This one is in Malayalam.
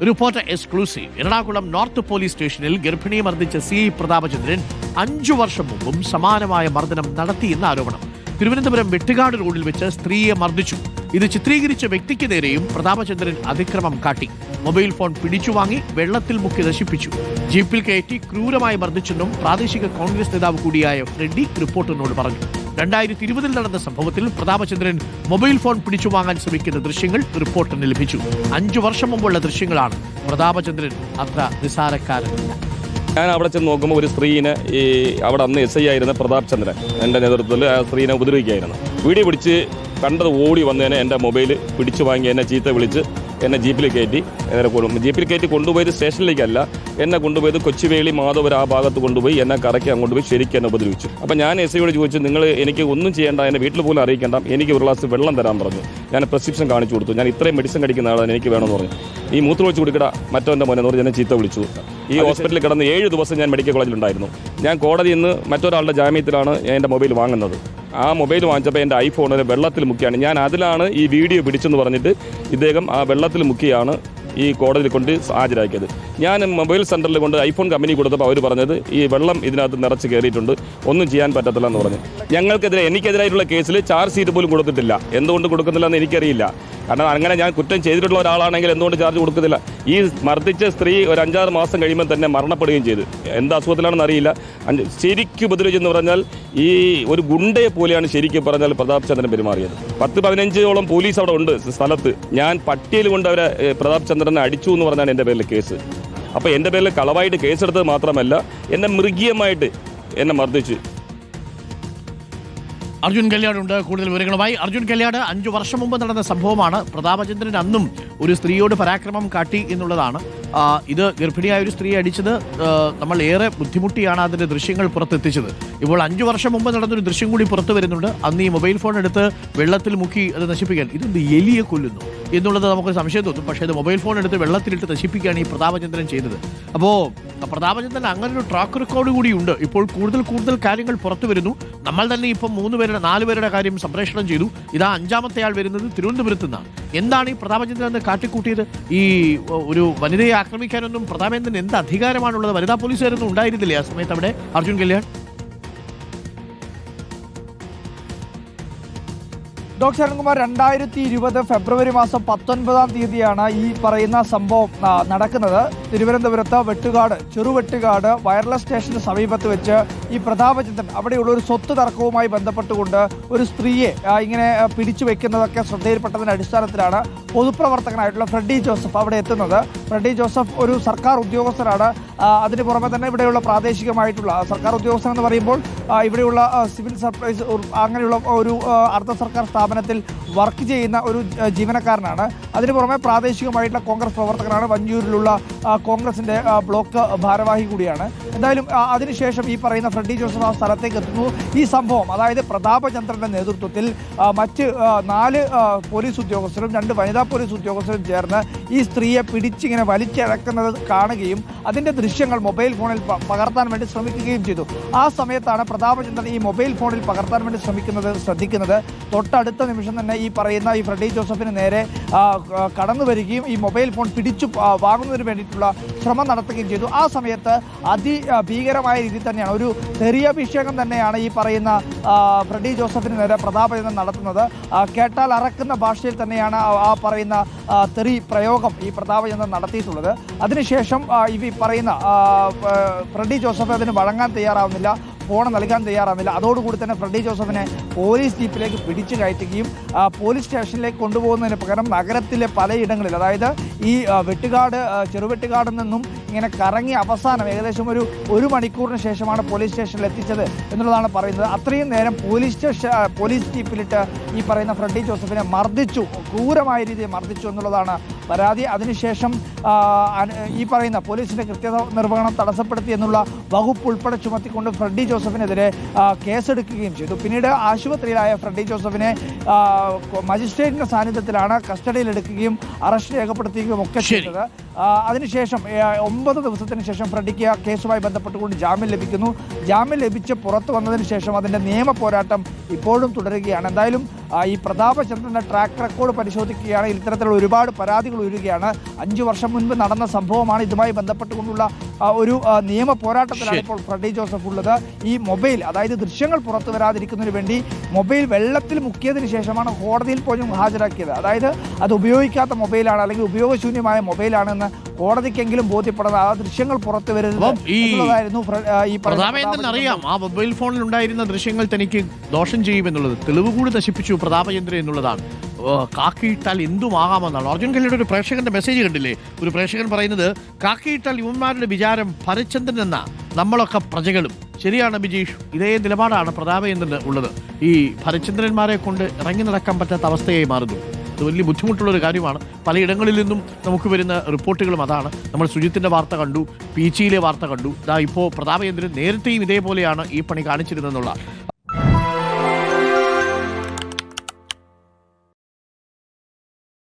Reporter exclusive. Ernakulam north police സ്റ്റേഷനിൽ ഗർഭിണിയെ മർദ്ദിച്ച CI പ്രതാപചന്ദ്രൻ 5 വർഷം മുമ്പും സമാനമായ മർദ്ദനം നടത്തിയെന്ന ആരോപണം. തിരുവനന്തപുരം വെട്ടുകാട് റോഡിൽ വെച്ച് സ്ത്രീയെ മർദ്ദിച്ചു. ഇത് ചിത്രീകരിച്ച വ്യക്തിക്ക് നേരെയും പ്രതാപചന്ദ്രൻ അതിക്രമം കാട്ടി. മൊബൈൽ ഫോൺ പിടിച്ചുവാങ്ങി വെള്ളത്തിൽ മുക്കി നശിപ്പിച്ചു. ജീപ്പിൽ കയറ്റി ക്രൂരമായി മർദ്ദിച്ചെന്നും പ്രാദേശിക കോൺഗ്രസ് നേതാവ് കൂടിയായ ഫ്രെഡി റിപ്പോർട്ടറിനോട് പറഞ്ഞു. 2020 നടന്ന സംഭവത്തിൽ പ്രതാപചന്ദ്രൻ മൊബൈൽ ഫോൺ പിടിച്ചു വാങ്ങാൻ ശ്രമിക്കുന്ന ദൃശ്യങ്ങൾ റിപ്പോർട്ടറിന് ലഭിച്ചു. 5 വർഷം മുമ്പുള്ള ദൃശ്യങ്ങളാണ്. പ്രതാപചന്ദ്രൻ അത്ര നിസാരക്കാരനല്ല. ഞാൻ അവിടെ ചെന്ന് നോക്കുമ്പോൾ ഒരു സ്ത്രീനെ അവിടെ അന്ന് SI ആയിരുന്ന പ്രതാപ് ചന്ദ്രൻ എൻ്റെ നേതൃത്വത്തിൽ ആ സ്ത്രീനെ ഉപദ്രവിക്കുകയായിരുന്നു. വീഡിയോ പിടിച്ച് കണ്ടത് ഓടി വന്നതിനെ എൻ്റെ മൊബൈൽ പിടിച്ചു വാങ്ങി എന്നെ ചീത്ത വിളിച്ച് എന്നെ ജീപ്പിൽ കയറ്റി കൊണ്ടുപോയത് സ്റ്റേഷനിലേക്കല്ല, എന്നെ കൊണ്ടുപോയത് കൊച്ചുവേളി മാധവർ ആ ഭാഗത്ത് കൊണ്ടുപോയി എന്നെ കറക്കി അങ്ങോട്ട് പോയി ശരിക്കും എന്നെ ഉപദ്രവിച്ചു. അപ്പോൾ ഞാൻ SIയോട് ചോദിച്ചു, നിങ്ങൾ എനിക്ക് ഒന്നും ചെയ്യേണ്ട, എന്നെ വീട്ടിൽ പോലും അറിയിക്കേണ്ട, എനിക്ക് ഒരു ഗ്ലാസ് വെള്ളം തരാൻ പറഞ്ഞു. ഞാൻ പ്രിസ്ക്രിപ്ഷൻ കാണിച്ചു കൊടുത്തു. ഞാൻ ഇത്രയും മെഡിസിൻ കഴിക്കുന്ന ആളാണ്, എനിക്ക് വേണമെന്ന് പറഞ്ഞു. ഈ മൂത്രം ഒഴിച്ച് കൊടുക്കട മറ്റവൻ്റെ മോനെ എന്ന് പറഞ്ഞ് എന്നെ ചീത്ത വിളിച്ചു. ഈ ഹോസ്പിറ്റലിൽ കിടന്ന് 7 ദിവസം ഞാൻ മെഡിക്കൽ കോളേജിലുണ്ടായിരുന്നു. ഞാൻ കോടതിയിൽ നിന്ന് മറ്റൊരാളുടെ ജാമ്യത്തിലാണ് എൻ്റെ മൊബൈൽ വാങ്ങുന്നത്. ആ മൊബൈൽ വാങ്ങിച്ചപ്പോൾ എൻ്റെ ഐഫോണിന് വെള്ളത്തിൽ മുക്കിയാണ്. ഞാൻ അതിലാണ് ഈ വീഡിയോ പിടിച്ചെന്ന് പറഞ്ഞിട്ട് ഇദ്ദേഹം ആ വെള്ളത്തിൽ മുക്കിയാണ് ഈ കോടതിയിൽ കൊണ്ട് ഹാജരാക്കിയത്. ഞാൻ മൊബൈൽ സെൻറ്ററിൽ കൊണ്ട് ഐഫോൺ കമ്പനി കൊടുത്തപ്പോൾ അവർ പറഞ്ഞത് ഈ വെള്ളം ഇതിനകത്ത് നിറച്ച് കയറിയിട്ടുണ്ട്, ഒന്നും ചെയ്യാൻ പറ്റത്തില്ല എന്ന് പറഞ്ഞു. എനിക്കെതിരായിട്ടുള്ള കേസിൽ ചാർജ് ഷീറ്റ് പോലും കൊടുത്തിട്ടില്ല. എന്തുകൊണ്ട് കൊടുക്കുന്നില്ല എന്ന് എനിക്കറിയില്ല. കാരണം അങ്ങനെ ഞാൻ കുറ്റം ചെയ്തിട്ടുള്ള ഒരാളാണെങ്കിൽ എന്തുകൊണ്ട് ചാർജ് കൊടുക്കുന്നില്ല? ഈ മർദ്ദിച്ച സ്ത്രീ ഒരു 5-6 മാസം കഴിയുമ്പോൾ തന്നെ മരണപ്പെടുകയും ചെയ്തു. എന്ത് അസുഖത്തിലാണെന്ന് അറിയില്ല. ശരിക്കും ഉപദ്രവിച്ചെന്ന് പറഞ്ഞാൽ ഈ ഒരു ഗുണ്ടയെ പോലെയാണ് ശരിക്കും പറഞ്ഞാൽ പ്രതാപ് ചന്ദ്രൻ പെരുമാറിയത്. 10-15ഓളം പോലീസ് അവിടെ ഉണ്ട് സ്ഥലത്ത്. ഞാൻ പട്ടിയിൽ കൊണ്ട് അവരെ പ്രതാപ് ചന്ദ്രനെ അടിച്ചു എന്ന് പറഞ്ഞാണ് എൻ്റെ പേരിൽ കേസ്. അപ്പോൾ എൻ്റെ പേരിൽ കളവായിട്ട് കേസെടുത്തത് മാത്രമല്ല, എന്നെ മൃഗീയമായിട്ട് എന്നെ മർദ്ദിച്ചു. അർജുൻ കല്യാടുണ്ട് കൂടുതൽ വിവരങ്ങളുമായി. അർജുൻ കല്യാട്, 5 വർഷം മുമ്പ് നടന്ന സംഭവമാണ്. പ്രതാപചന്ദ്രൻ അന്നും ഒരു സ്ത്രീയോട് പരാക്രമം കാട്ടി എന്നുള്ളതാണ്. ഇത് ഗർഭിണിയായ ഒരു സ്ത്രീയെ അടിച്ചത് നമ്മൾ ഏറെ ബുദ്ധിമുട്ടിയാണ് അതിൻ്റെ ദൃശ്യങ്ങൾ പുറത്തെത്തിച്ചത്. ഇപ്പോൾ 5 വർഷം മുമ്പ് നടന്നൊരു ദൃശ്യം കൂടി പുറത്തു വരുന്നുണ്ട്. അന്ന് ഈ മൊബൈൽ ഫോൺ എടുത്ത് വെള്ളത്തിൽ മുക്കി അത് നശിപ്പിക്കാൻ, ഇതെന്ത് എലിയെ കൊല്ലുന്നു എന്നുള്ളത് നമുക്ക് സംശയം തോന്നും. പക്ഷേ ഇത് മൊബൈൽ ഫോൺ എടുത്ത് വെള്ളത്തിലിട്ട് നശിപ്പിക്കുകയാണ് ഈ പ്രതാപചന്ദ്രൻ ചെയ്തത്. അപ്പോൾ പ്രതാപചന്ദ്രൻ അങ്ങനെ ഒരു ട്രാക്ക് റെക്കോർഡ് കൂടിയുണ്ട്. ഇപ്പോൾ കൂടുതൽ കാര്യങ്ങൾ പുറത്തു വരുന്നു. നമ്മൾ തന്നെ ഇപ്പം 4 പേരുടെ കാര്യം സംപ്രേഷണം ചെയ്തു. ഇതാ 5ാമത്തെ ആൾ വരുന്നത് തിരുവനന്തപുരത്ത് നിന്നാണ്. എന്താണ് ഈ പ്രതാപചന്ദ്രൻ എന്ന് കാട്ടിക്കൂട്ടിയത്? ഈ ഒരു വനിതയെ ആക്രമിക്കാനൊന്നും പ്രതാപചന്ദ്രൻ എന്ത് അധികാരമാണുള്ളത്? വനിതാ പോലീസുകാരൊന്നും ഉണ്ടായിരുന്നില്ലേ ആ സമയത്ത് അവിടെ? അർജുൻ കല്യാൺ. ഡോക്ടർ ശരൺകുമാർ, 2020 ഫെബ്രുവരി മാസം 19-ാം തീയതിയാണ് ഈ പറയുന്ന സംഭവം നടക്കുന്നത്. തിരുവനന്തപുരത്ത് ചെറുവെട്ടുകാട് വയർലെസ് സ്റ്റേഷന് സമീപത്ത് വെച്ച് ഈ പ്രതാപചന്ദ്രൻ അവിടെയുള്ള ഒരു സ്വത്ത് തർക്കവുമായി ബന്ധപ്പെട്ടുകൊണ്ട് ഒരു സ്ത്രീയെ ഇങ്ങനെ പിടിച്ചു വെക്കുന്നതൊക്കെ ശ്രദ്ധയിൽപ്പെട്ടതിൻ്റെ അടിസ്ഥാനത്തിലാണ് പൊതുപ്രവർത്തകനായിട്ടുള്ള ഫ്രെഡി ജോസഫ് അവിടെ എത്തുന്നത്. ഫ്രെഡി ജോസഫ് ഒരു സർക്കാർ ഉദ്യോഗസ്ഥനാണ്. അതിന് പുറമെ തന്നെ ഇവിടെയുള്ള പ്രാദേശികമായിട്ടുള്ള സർക്കാർ ഉദ്യോഗസ്ഥൻ എന്ന് പറയുമ്പോൾ ഇവിടെയുള്ള സിവിൽ സപ്ലൈസ് അങ്ങനെയുള്ള ഒരു അർദ്ധ സർക്കാർ സ്ഥാപനത്തിൽ വർക്ക് ചെയ്യുന്ന ഒരു ജീവനക്കാരനാണ്. അതിന് പുറമെ പ്രാദേശികമായിട്ടുള്ള കോൺഗ്രസ് പ്രവർത്തകനാണ്. വഞ്ചൂരിലുള്ള കോൺഗ്രസിൻ്റെ ബ്ലോക്ക് ഭാരവാഹി കൂടിയാണ്. എന്തായാലും അതിനുശേഷം ഈ പറയുന്ന ഫ്രെഡി ജോസഫ് ആ സ്ഥലത്തേക്ക് എത്തുന്നു. ഈ സംഭവം, അതായത് പ്രതാപചന്ദ്രൻ്റെ നേതൃത്വത്തിൽ മറ്റ് 4 പോലീസ് ഉദ്യോഗസ്ഥരും 2 വനിതാ പോലീസ് ഉദ്യോഗസ്ഥരും ചേർന്ന് ഈ സ്ത്രീയെ പിടിച്ചിങ്ങനെ വലിച്ചിഴക്കുന്നത് കാണുകയും അതിൻ്റെ ദൃശ്യങ്ങൾ മൊബൈൽ ഫോണിൽ പകർത്താൻ വേണ്ടി ശ്രമിക്കുകയും ചെയ്തു. ആ സമയത്താണ് പ്രതാപചന്ദ്രൻ ഈ മൊബൈൽ ഫോണിൽ പകർത്താൻ വേണ്ടി ശ്രദ്ധിക്കുന്നത്. തൊട്ടടുത്ത നിമിഷം തന്നെ ഈ പറയുന്ന ഈ ഫ്രെഡി ജോസഫിന് നേരെ കടന്നു വരികയും ഈ മൊബൈൽ ഫോൺ പിടിച്ചു വാങ്ങുന്നതിന് വേണ്ടിയിട്ടുള്ള ശ്രമം നടത്തുകയും ചെയ്തു. ആ സമയത്ത് അതിഭീകരമായ രീതിയിൽ തന്നെയാണ്, ഒരു തെറിയഭിഷേകം തന്നെയാണ് ഈ പറയുന്ന ഫ്രെഡി ജോസഫിന് നേരെ പ്രതാപചന്ദ്രൻ നടത്തുന്നത്. കേട്ടാൽ അറക്കുന്ന ഭാഷയിൽ തന്നെയാണ് ആ പറയുന്ന തെറി പ്രയോഗം ഈ പ്രതാപചന്ദ്രൻ നടത്തിയിട്ടുള്ളത്. അതിനുശേഷം ഈ പറയുന്ന ഫ്രെഡി ജോസഫ് അതിന് വഴങ്ങാൻ തയ്യാറാവുന്നില്ല, ഫോൺ നൽകാൻ തയ്യാറാവുന്നില്ല. അതോടുകൂടി തന്നെ ഫ്രെഡി ജോസഫിനെ പോലീസ് ജീപ്പിലേക്ക് പിടിച്ചു കയറ്റുകയും പോലീസ് സ്റ്റേഷനിലേക്ക് കൊണ്ടുപോകുന്നതിന് പകരം നഗരത്തിലെ പലയിടങ്ങളിൽ, അതായത് ഈ ചെറുവെട്ടുകാടിൽ നിന്നും ഇങ്ങനെ കറങ്ങി അവസാനം ഏകദേശം ഒരു മണിക്കൂറിന് ശേഷമാണ് പോലീസ് സ്റ്റേഷനിൽ എത്തിച്ചത് എന്നുള്ളതാണ് പറയുന്നത്. അത്രയും നേരം പോലീസ് ജീപ്പിലിട്ട് ഈ പറയുന്ന ഫ്രെഡി ജോസഫിനെ മർദ്ദിച്ചു, ക്രൂരമായ രീതിയിൽ മർദ്ദിച്ചു എന്നുള്ളതാണ് പരാതി. അതിനുശേഷം ഈ പറയുന്ന പോലീസിൻ്റെ കൃത്യത നിർവഹണം തടസ്സപ്പെടുത്തി എന്നുള്ള വകുപ്പ് ഉൾപ്പെടെ ചുമത്തിക്കൊണ്ട് ഫ്രെഡി ജോസഫിനെതിരെ കേസെടുക്കുകയും ചെയ്തു. പിന്നീട് ആശുപത്രിയിലായ ഫ്രെഡി ജോസഫിനെ മജിസ്ട്രേറ്റിൻ്റെ സാന്നിധ്യത്തിലാണ് കസ്റ്റഡിയിലെടുക്കുകയും അറസ്റ്റ് രേഖപ്പെടുത്തുകയും ഒക്കെ ചെയ്തത്. അതിനുശേഷം 9 ദിവസത്തിന് ശേഷം ഫ്രെഡിക്ക് കേസുമായി ബന്ധപ്പെട്ടുകൊണ്ട് ജാമ്യം ലഭിക്കുന്നു. ജാമ്യം ലഭിച്ച് പുറത്തു വന്നതിന് ശേഷം അതിൻ്റെ നിയമ പോരാട്ടം ഇപ്പോഴും തുടരുകയാണ്. എന്തായാലും ഈ പ്രതാപചന്ദ്രൻ്റെ ട്രാക്ക് റെക്കോർഡ് പരിശോധിക്കുകയാണെങ്കിൽ ഇത്തരത്തിലുള്ള ഒരുപാട് പരാതികൾ ഉയരുകയാണ്. 5 വർഷം മുൻപ് നടന്ന സംഭവമാണ്. ഇതുമായി ബന്ധപ്പെട്ടുകൊണ്ടുള്ള ഒരു നിയമ പോരാട്ടത്തിലാണ് ഇപ്പോൾ ഫ്രെഡി ജോസഫ് ഉള്ളത്. ഈ മൊബൈൽ, അതായത് ദൃശ്യങ്ങൾ പുറത്തു വരാതിരിക്കുന്നതിന് വേണ്ടി മൊബൈൽ വെള്ളത്തിൽ മുക്കിയതിന് ശേഷമാണ് കോടതിയിൽ പോലും ഹാജരാക്കിയത്. അതായത് അത് ഉപയോഗിക്കാത്ത മൊബൈലാണ് അല്ലെങ്കിൽ ഉപയോഗശൂന്യമായ മൊബൈലാണെന്ന് കോടതിക്കെങ്കിലും ബോധ്യപ്പെടുന്ന ആ ദൃശ്യങ്ങൾ പുറത്തു വരുന്നതായിരുന്നു. അറിയാം ആ മൊബൈൽ ഫോണിൽ ഉണ്ടായിരുന്ന ദൃശ്യങ്ങൾ തനിക്ക് ദോഷം ചെയ്യുമെന്നുള്ളത്, തെളിവ് കൂടി നശിപ്പിച്ചു പ്രതാപചന്ദ്രൻ എന്നുള്ളതാണ്. കാക്കിയിട്ടാൽ എന്തുമാകാമെന്നാണ്. അർജുൻ കല്യാട് ഒരു പ്രേക്ഷകന്റെ മെസ്സേജ് കണ്ടില്ലേ? ഒരു പ്രേക്ഷകൻ പറയുന്നത്, കാക്കിയിട്ടാൽ യുവന്മാരുടെ വിചാരം ഭരചന്ദ്രൻ എന്ന നമ്മളൊക്കെ പ്രജകളും. ശരിയാണ് ബിജീഷ്, ഇതേ നിലപാടാണ് പ്രതാപചന്ദ്രന് ഉള്ളത്. ഈ ഭരചന്ദ്രന്മാരെ കൊണ്ട് ഇറങ്ങി നടക്കാൻ പറ്റാത്ത അവസ്ഥയായി മാറുന്നു. ഇത് വലിയ ബുദ്ധിമുട്ടുള്ളൊരു കാര്യമാണ്. പലയിടങ്ങളിൽ നിന്നും നമുക്ക് വരുന്ന റിപ്പോർട്ടുകളും അതാണ്. നമ്മൾ സുജിത്തിൻ്റെ വാർത്ത കണ്ടു, പീച്ചിയിലെ വാർത്ത കണ്ടു. ഇപ്പോൾ പ്രതാപചന്ദ്രൻ നേരത്തെയും ഇതേപോലെയാണ് ഈ പണി കാണിച്ചിരുന്നെന്നുള്ള